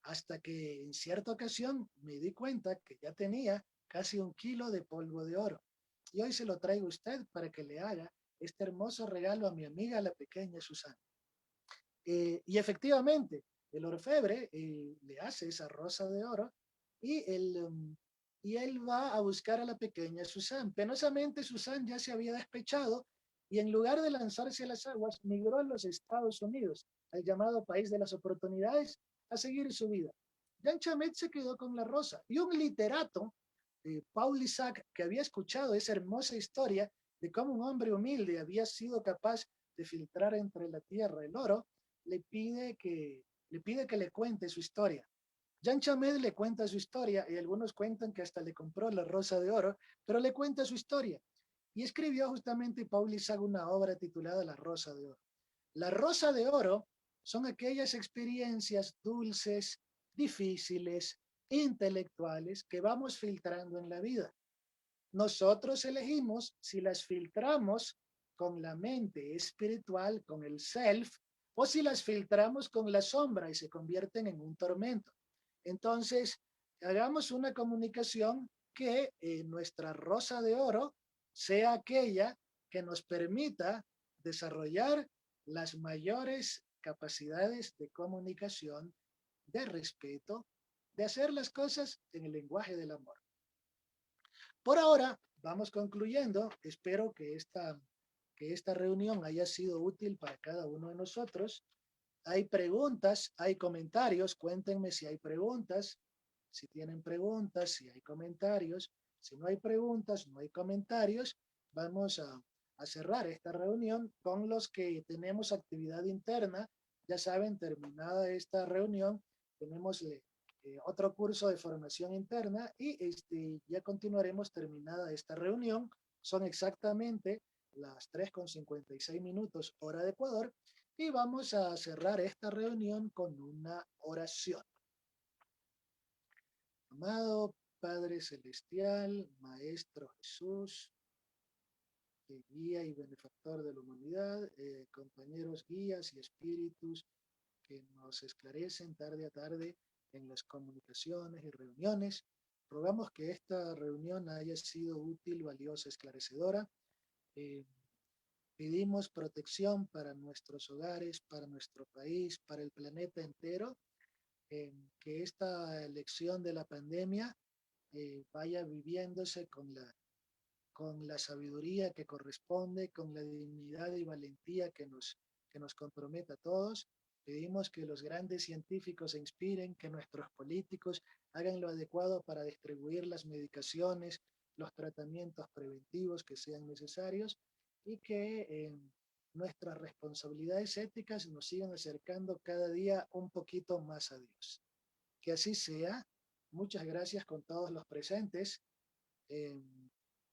hasta que en cierta ocasión me di cuenta que ya tenía casi 1 kilo de polvo de oro. Y hoy se lo traigo a usted para que le haga este hermoso regalo a mi amiga la pequeña Susana. Y efectivamente, el orfebre le hace esa rosa de oro y y él va a buscar a la pequeña Susan. Penosamente, Susan ya se había despechado y en lugar de lanzarse a las aguas, migró a los Estados Unidos, al llamado país de las oportunidades, a seguir su vida. Jean Chamet se quedó con la rosa y un literato, Paul Isaac, que había escuchado esa hermosa historia de cómo un hombre humilde había sido capaz de filtrar entre la tierra el oro, le pide que le cuente su historia. Jean Chamet le cuenta su historia y algunos cuentan que hasta le compró la rosa de oro, pero le cuenta su historia. Y escribió justamente Paul Isaac una obra titulada La Rosa de Oro. La Rosa de Oro son aquellas experiencias dulces, difíciles, intelectuales que vamos filtrando en la vida. Nosotros elegimos si las filtramos con la mente espiritual, con el self, o si las filtramos con la sombra y se convierten en un tormento. Entonces, hagamos una comunicación que nuestra rosa de oro sea aquella que nos permita desarrollar las mayores capacidades de comunicación, de respeto, de hacer las cosas en el lenguaje del amor. Por ahora, vamos concluyendo. Espero que esta reunión haya sido útil para cada uno de nosotros. Hay preguntas, hay comentarios. Cuéntenme si hay preguntas, si tienen preguntas, si hay comentarios. Si no hay preguntas, no hay comentarios, vamos a cerrar esta reunión con los que tenemos actividad interna. Ya saben, terminada esta reunión, tenemos otro curso de formación interna y ya continuaremos terminada esta reunión. Son exactamente las 3:56 hora de Ecuador y vamos a cerrar esta reunión con una oración. Amado Padre Celestial, Maestro Jesús, guía y benefactor de la humanidad, compañeros guías y espíritus que nos esclarecen tarde a tarde en las comunicaciones y reuniones. Rogamos que esta reunión haya sido útil, valiosa, esclarecedora. Eh, Pedimos protección para nuestros hogares, para nuestro país, para el planeta entero, que esta lección de la pandemia vaya viviéndose con la sabiduría que corresponde, con la dignidad y valentía que nos comprometa a todos. Pedimos que los grandes científicos se inspiren, que nuestros políticos hagan lo adecuado para distribuir las medicaciones, los tratamientos preventivos que sean necesarios y que nuestras responsabilidades éticas nos sigan acercando cada día un poquito más a Dios. Que así sea. Muchas gracias con todos los presentes. Eh,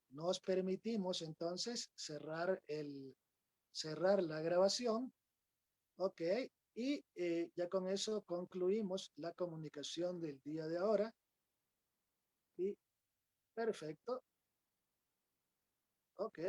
Nos permitimos entonces cerrar la grabación, ok, y ya con eso concluimos la comunicación del día de ahora. Y perfecto, ok.